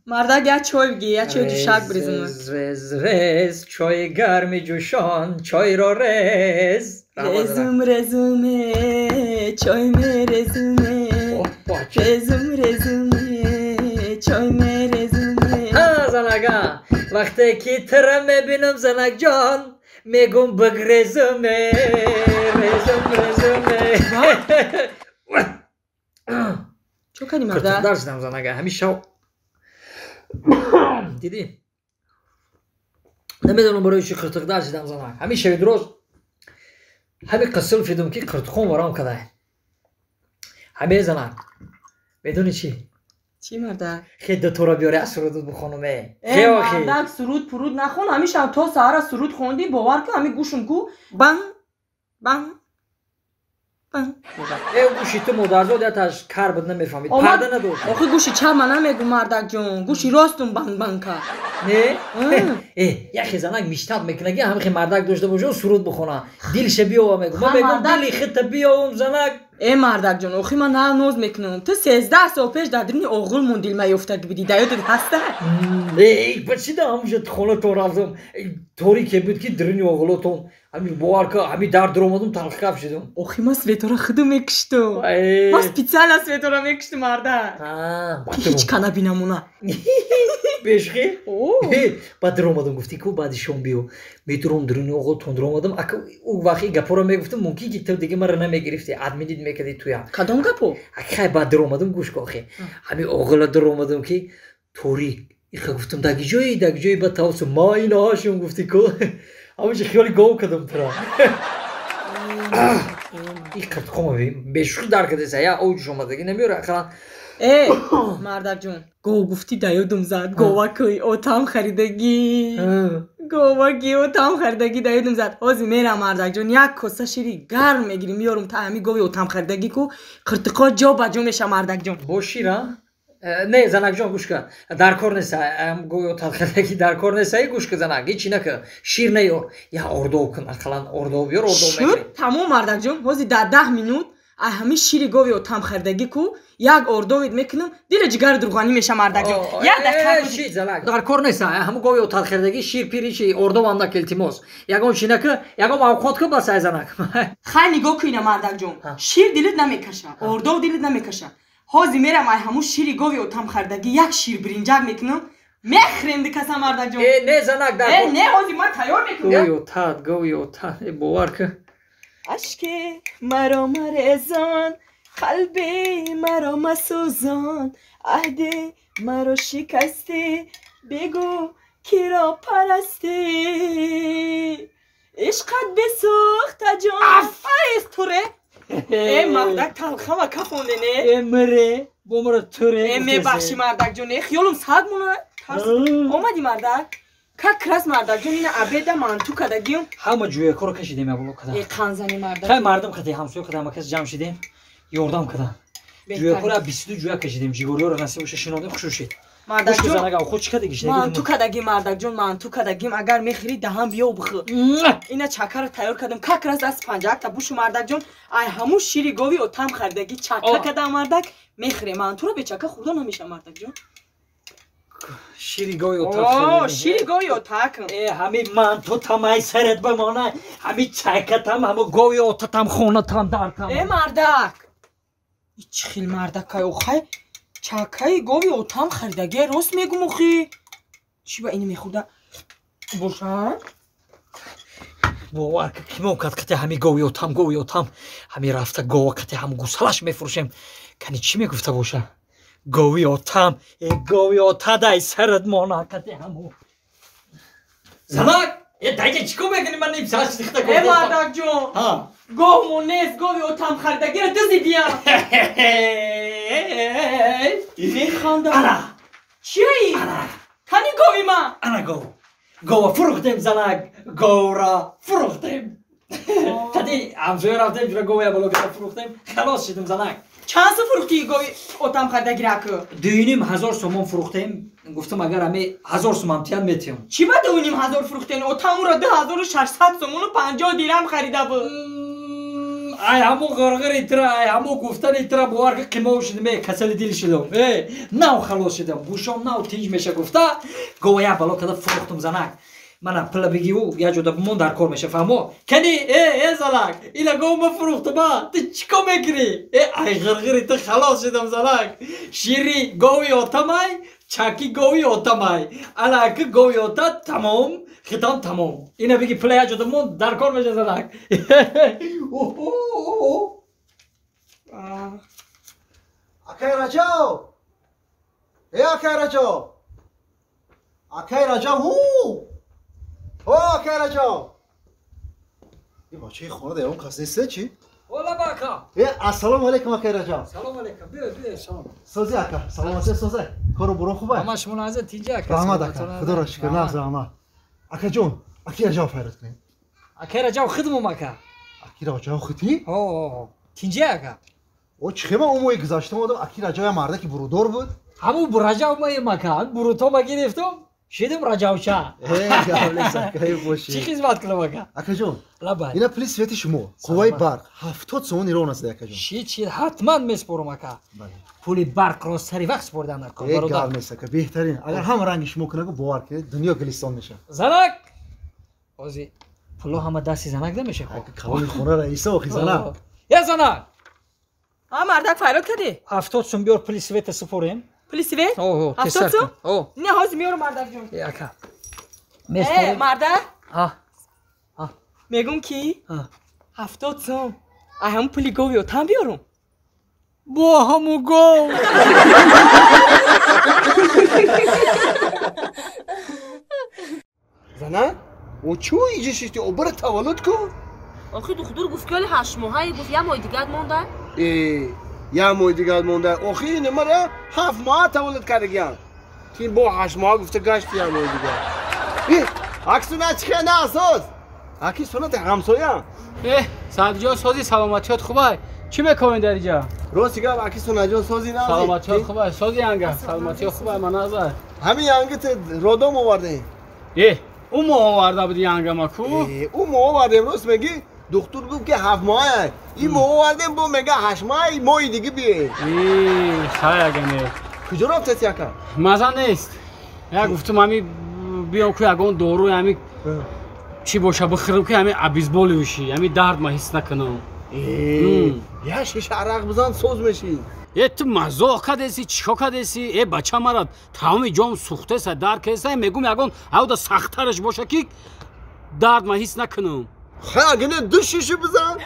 مردک یا چای بگی یا چای جوشک بریزم. رز چای گرم جوشان چای را رز. رزومه چای مرزومه رزومه چای مرزومه. زنگا وقتی که ترم میبینم زنگ جان میگم بگرزومه رزومه. چو کنی مردک؟ کرتدار شدم زنگا همیشه دیدی؟ نمیدونم برای چی کرتدار شدم زنگ همیشه درست همه قصل فیدم که کرتخون ورام کده همه زنگ بدونی چی؟ چی مردک؟ خیلی تو را بیاره از سرود بخونمه. مردک سرود پرود نخون همیشه تو سهر سرود خوندی باور که همه گوشم کو بان بان بان. گوشی تو مدرزاد یا تاش کار بد نمیفهمید پرده نداشت. آخه گوشی چرا نمیگو مردک جون گوشی راستون بان بان که نه؟ یخی زنگ میشتاب میکنه که همه مردک داشته باشه سرود بخونه دیلش بیاو میگم من میگم دیلی خیت بیاوم زنگ. مردک جون آخه من نه نوز میکنم تو 13 سال پیش دادرینی اوغل موندیل ما یفتاد بیدی دایود هسته. بچی دا همونجا خونه تو رفتم طوری که بود که درینی اوغلاتون همین باور که همین در درآمدم تلخ شدم. آخه ما سویتورا خودم میکشتم. ما پیتزا سویتورا میکشتم مردک. هیچ کنه بینمونه. بشخی؟ بعد درآمدم گفتی که بعد شام بیو میتونم درینی اوغل تون درآمدم اون وقتی گپورا میگفتم ممکنه که تو دیگه مرا نمیگرفتی ادمیدید میکردی تویا. کدام گپو؟ اخی بعد درآمدم گوش کن آخه همین اوغل درآمدم که طوری ایخه گفتم داگی جوی بعد تاوس ما اینا هاشون گفتی که همونجا خیالی گاو کدم ترا. این کرد خومه بشخی در کده سیا اوجش اومدگی نمیاره اخران. مردک جون گاو گفتی دایودم زد گاوا کی اوتام خریدگی اوتام خریدگی دایودم زد حاضی میرم مردک جون یک کاسه شیری گرم میگیریم میارم تا همین گاوی اوتام خریدگی کو قرتقا جا بجا میشه مردک جون. با شیرا؟ نه زنگ جان گوش کن در کار نیست گویو تلخی در کار نیست گوش کن زنگ هیچی نکن شیر نیار یا اردو کن اخلان اردو بیار اردو میگیری. تمام مردک جون حاضی در 10 مینوت همین شیری گاوی اوتام خریدگی کو یک اردوید میکنم دیل جگر درغانی میشه مردک جون. یا چی زنگ در کار نیست همون گاوی اوتام خریدگی شیر پیری چی اردو واندا کلتیموس یگون چی نکن یگون اوقات کو بس زنگ. خیلی نگاه کن مردک جون شیر دیلت نمیکشه اردو دیلت نمیکشه. حاضی میرم همون شیری گاوی اوتام خریدگی یک شیر برنجک میکنم میخریم دیگه مردک جون. نه زنگ در نه حاضی من تیار میکنم. گاوی اوتاد باور که اشک مرا مرزان قلبی مرا مسوزان عهد مرا شکسته بگو کی را پرستی عشقت بسوخت جان افایز توره. مردک تلخه و کفونده نه مره بومره توره میبخشی مردک جون خیالم سگ مونه اومدی مردک کاکراس مردک جون اینه عبیده من تو کدگیم همه جویه کارو کشیدیم ابلو کدام قنزنی مردک خیلی مردم خیلی همسوی کدام کس جمع شدیم یوردم کدام جویه کارو 22 جویه کشیدیم جیگوریو رو نصیبش شنوندیم خوش شد. مردک جون زنگ خود چی کدگیش من تو کدگی مردک جون من تو کدگیم اگر میخری دهم بیا بخو اینه چکر تیار کردم کاکراس دست 50 تا بوش مردک جون ای همون شیری گاوی اوتام خریدگی چکر کدام مردک میخری من تو رو به چکر خورده نمیشه مردک جون. شیری گاوی اوتام شیری گاوی اوتام همین من تو تمای سرت بمانه همین چکتم همون گاوی اوتام خونه تام دارتم. مردک هیچ خیلی مردک که اوخی چکای گاوی اوتام خریدگی راست میگم اخی چی با اینو میخورده باشن باور که کی موقع که همین گاوی اوتام همین رفته گاوا که هم گوسالش میفروشیم کنی چی میگفته باشه گاوی اوتام دای سرت مانا که همو زنگ دیگه چیکو میکنی من نیم ساعت دیخته گفته مردک جون گاو نیست گاوی اوتام خریدگی رو دزی بیا میخوانده انا چی؟ کنی گاوی من انا گاوا فروختیم زنگ گاورا فروختیم کدی همسوی رفتیم جورا گاوی بلو که فروختیم خلاص شدیم زنگ. چند سو فروختی گاوی اوتام خریدگی رکو؟ 2,500 سومان فروختیم گفتم اگر همه 1000 سومان تیان میتیم. چی با 2,500 فروختین اوتام را 2,600 سومان و 50 دیرم خریده بود. ай ҳамон ғарғар итра ай ҳамон гуфтан итра бовар ки қимов шидам касали дил шидам нав халос шидам гӯшам нав тинҷ меша гуфта гова як бало када фурӯхтум занак мана пила бигиву як ҷода бимон дар кор меша фаҳмо кани занак ина гов ма фурӯхтума ту чӣ кор мекунӣ ай ғарғар итра халос шидам занак шири гови отамай чаки гови отамай алаки гови ота тамом хитон тамом ина биги пила як ҷода бимон дар кор меша занак акай раҷав акай раҷав акай раҷав акай раҷав бачаи хона дар он кас нест чӣ ола бака ассалому алайкум акай раҷав салом алейкум бия салом сози ака саломатия созе кору бурон хубай ҳамаш муназза тинҷа ака раҳмат ака худоро шукр нағз раҳмат акаҷон аки раҷав хайрат кунем акай раҷав хидмум ака аки раҷав хитӣ тинҷа ака о чӣ хема умои гузаштам одам аки раҷав марда ки бурудор буд ҳамун бураҷав маем ака буруто ма гирифтум шидим раҷавча чӣ хизмат кунам ака акаҷон лабай ина пули свети шумо қувваи барқ 70 сомон ирон аст акаҷон чӣ ҳатман месупорам ака пули барқро сари вақт супордан ака гап нест ака беҳтарин агар ҳама ранги шумо кунагу бовар кунед дунё гулистон меша занак ҳозир пуло ҳама дасти занак намешавад калони хона раиса охи занак занак мардак фарёд кардӣ 70 сум биёр пули света супорем пули свет 70 сум не ҳозир меёрам мардакҷон ака мардак мегум ки 70 сум ай ҳамун пули гови отам биёрам бо ҳамун гов занак о чӯ иҷишишти обара таваллуд кун охи духтур гуфт ки оли 8 моҳае гуфт як моҳи дигар монда як моҳи дигар монда охи нимара 7 моҳа таваллуд кардагиям ки бо 8 моҳа гуфта гашти як моҳи дигар аксуна чихе на асос аки сонати ҳамсоям садиҷон сози саломатиёт хубай чӣ мекунед дар иҷа рости гап аки сонаҷон сози на саломатиёт хубай сози янга саломатиёт хубай маназар ҳамин янгит родом овардем ӯ моҳ оварда буди янгамаку ӯ моҳ овардем рост мегӣ духтур гуфт ки 7 моҳае ин моҳ овардем бо мега 8 моҳа моҳи диги бие саягане куҷо рафтаси ака маза нест як гуфтум ҳами биём ку ягон дору ҳами чӣ боша бихӯрам ки ҳами абизболи ӯши ҳами дард ма ҳис накунам як шиша арақ бизан соз мешӣ ту мазоқ кардеси чико кардеси бача мара тамоми ҷон сӯхтеса дард кеса мегум ягон ҳавда сахттараш боша ки дард ма ҳис накунам хагине ду шиша бизан